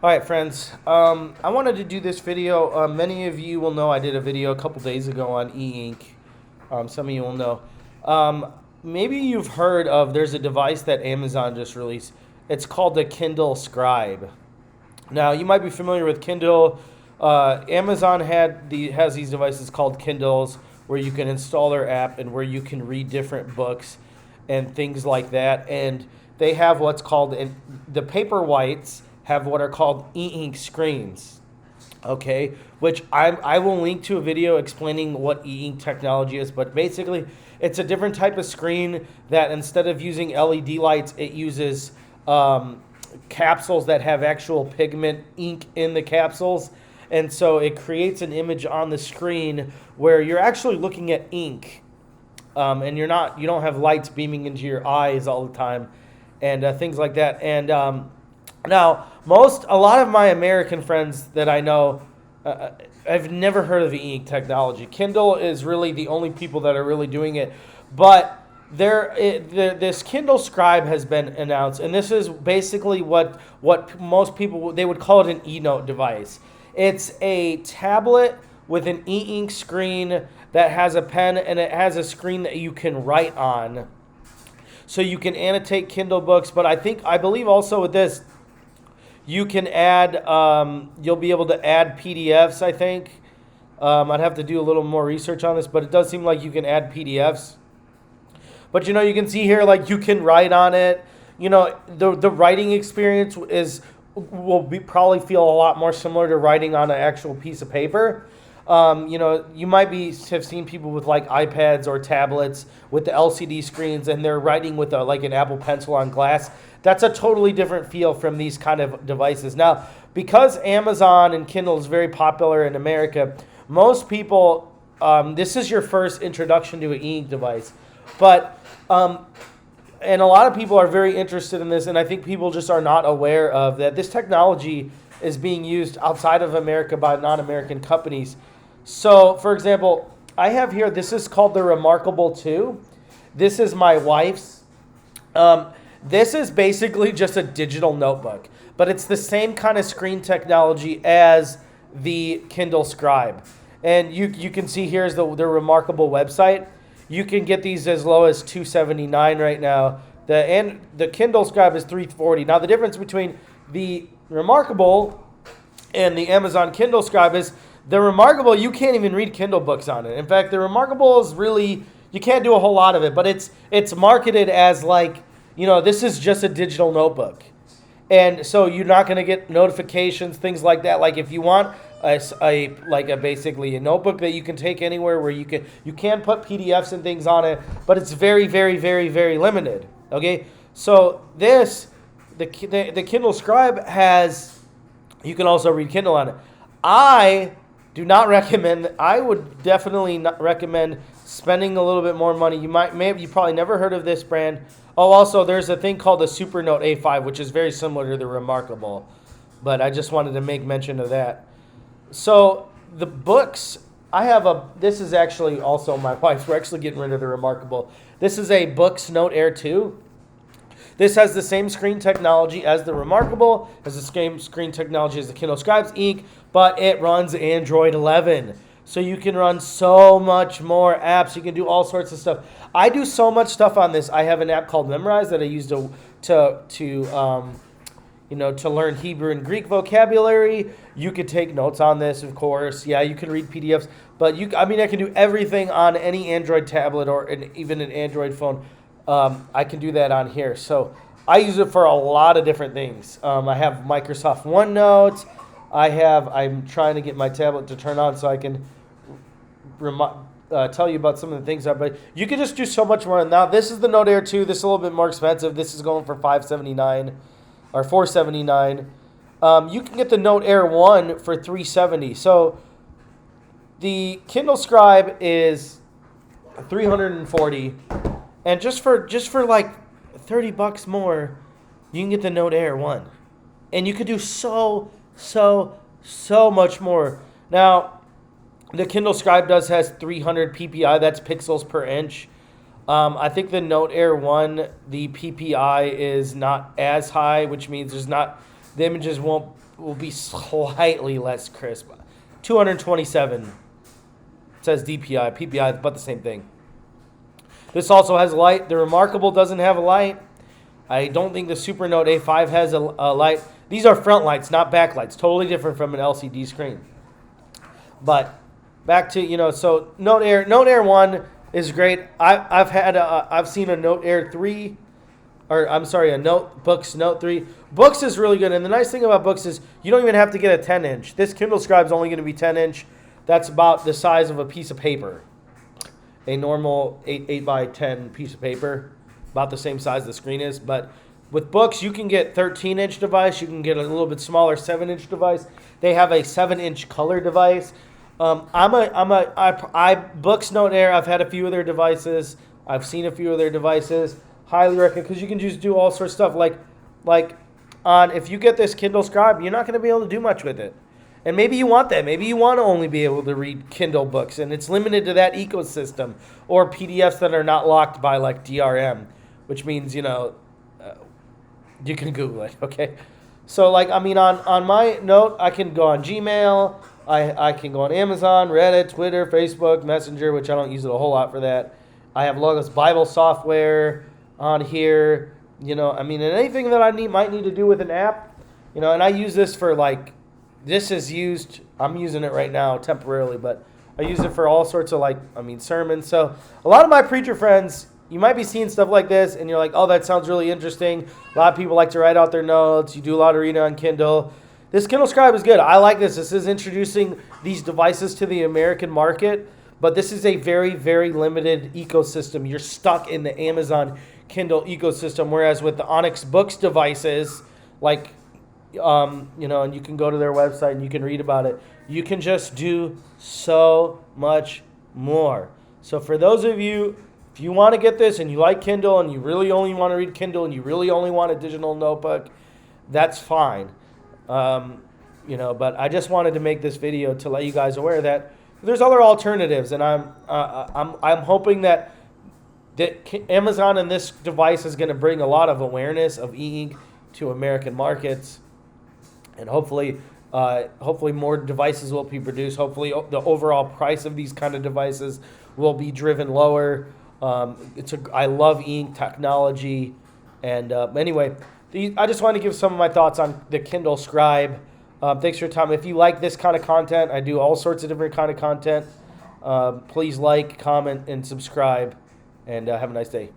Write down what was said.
All right, friends. I wanted to do this video. Many of you will know I did a video a couple days ago on e-ink. Some of you will know. Maybe you've heard of, there's a device that Amazon just released. It's called the Kindle Scribe. Now, you might be familiar with Kindle. Amazon has these devices called Kindles where you can install their app and where you can read different books and things like that. And they have what's called, the Paperwhites have what are called e-ink screens, okay? Which I will link to a video explaining what e-ink technology is, but basically it's a different type of screen that instead of using LED lights, it uses capsules that have actual pigment ink in the capsules. And so it creates an image on the screen where you're actually looking at ink, and you don't have lights beaming into your eyes all the time, and things like that. And now, a lot of my American friends that I know, I've never heard of the e-ink technology. Kindle is really the only people that are really doing it, but this Kindle Scribe has been announced, and this is basically what most people, they would call it an e-note device. It's a tablet with an e-ink screen that has a pen, and it has a screen that you can write on. So you can annotate Kindle books, but I believe also with this, you can add, you'll be able to add PDFs, I think. I'd have to do a little more research on this, but it does seem like you can add PDFs. But, you can see here, like, you can write on it. The writing experience will probably feel a lot more similar to writing on an actual piece of paper. You might have seen people with like iPads or tablets with the LCD screens, and they're writing with like an Apple Pencil on glass. That's a totally different feel from these kind of devices. Now, because Amazon and Kindle is very popular in America, most people, this is your first introduction to an e-ink device. But, and a lot of people are very interested in this, and I think people just are not aware of that this technology is being used outside of America by non-American companies. So, for example, I have here, this is called the Remarkable 2. This is my wife's. This is basically just a digital notebook, but it's the same kind of screen technology as the Kindle Scribe. And you can see here's the Remarkable website. You can get these as low as $279 right now. The Kindle Scribe is $340. Now, the difference between the Remarkable and the Amazon Kindle Scribe is the Remarkable, you can't even read Kindle books on it. In fact, the Remarkable is really, you can't do a whole lot of it, but it's marketed as like, this is just a digital notebook. And so you're not going to get notifications, things like that. Like if you want basically a notebook that you can take anywhere where you can put PDFs and things on it, but it's very, very, very, very limited. Okay? So the Kindle Scribe you can also read Kindle on it. I would definitely not recommend spending a little bit more money. You probably never heard of this brand. Oh, also, there's a thing called the Supernote A5, which is very similar to the Remarkable. But I just wanted to make mention of that. So, the Boox, this is actually also my wife's. We're actually getting rid of the Remarkable. This is a Boox Note Air 2. This has the same screen technology as the Remarkable, has the same screen technology as the Kindle Scribe's ink, but it runs Android 11. So you can run so much more apps. You can do all sorts of stuff. I do so much stuff on this. I have an app called Memorize that I use to learn Hebrew and Greek vocabulary. You could take notes on this, of course. Yeah, you can read PDFs, but I can do everything on any Android tablet or even an Android phone. I can do that on here. So I use it for a lot of different things. I have Microsoft OneNote. I'm trying to get my tablet to turn on so I can tell you about some of the things. But you can just do so much more. Now, this is the Note Air 2. This is a little bit more expensive. This is going for $579 or $479. You can get the Note Air 1 for $370. So the Kindle Scribe is $340. And just for like $30 more, you can get the Note Air 1. And you could do so much more. Now, the Kindle Scribe has 300 ppi, that's pixels per inch. I think the Note Air 1, the PPI is not as high, which means there's not The images will be slightly less crisp. 227 it says DPI, PPI, but the same thing. This also has light. The Remarkable doesn't have a light. I don't think the Supernote A5 has a light. These are front lights, not back lights. Totally different from an LCD screen. But back to, so Note Air 1 is great. I've seen a Note Air 3, or I'm sorry, a Boox Note 3. Boox is really good, and the nice thing about Boox is you don't even have to get a 10-inch. This Kindle Scribe is only going to be 10-inch. That's about the size of a piece of paper. A normal 8 by 10 piece of paper, about the same size the screen is. But with Boox, you can get 13-inch device. You can get a little bit smaller 7-inch device. They have a 7-inch color device. Boox Note Air. I've had a few of their devices. I've seen a few of their devices. Highly recommend, because you can just do all sorts of stuff. If you get this Kindle Scribe, you're not going to be able to do much with it. And maybe you want that. Maybe you want to only be able to read Kindle books, and it's limited to that ecosystem, or PDFs that are not locked by DRM, which means, you can Google it, okay? So, on my Note, I can go on Gmail, I can go on Amazon, Reddit, Twitter, Facebook, Messenger, which I don't use it a whole lot for that. I have Logos Bible software on here, and anything that I might need to do with an app, and I use this for, I'm using it right now temporarily, but I use it for all sorts of sermons. So a lot of my preacher friends, you might be seeing stuff like this and you're like, oh, that sounds really interesting. A lot of people like to write out their notes. You do a lot of reading on Kindle. This Kindle Scribe is good. I like this. This is introducing these devices to the American market, but this is a very, very limited ecosystem. You're stuck in the Amazon Kindle ecosystem, whereas with the Onyx Boox devices, and you can go to their website and you can read about it. You can just do so much more. So for those of you, if you want to get this and you like Kindle and you really only want to read Kindle and you really only want a digital notebook, that's fine. But I just wanted to make this video to let you guys aware that there's other alternatives, and I'm hoping that Amazon and this device is going to bring a lot of awareness of e-ink to American markets. And hopefully more devices will be produced. Hopefully the overall price of these kind of devices will be driven lower. I love ink technology. And anyway, I just wanted to give some of my thoughts on the Kindle Scribe. Thanks for your time. If you like this kind of content, I do all sorts of different kind of content. Please like, comment, and subscribe. And have a nice day.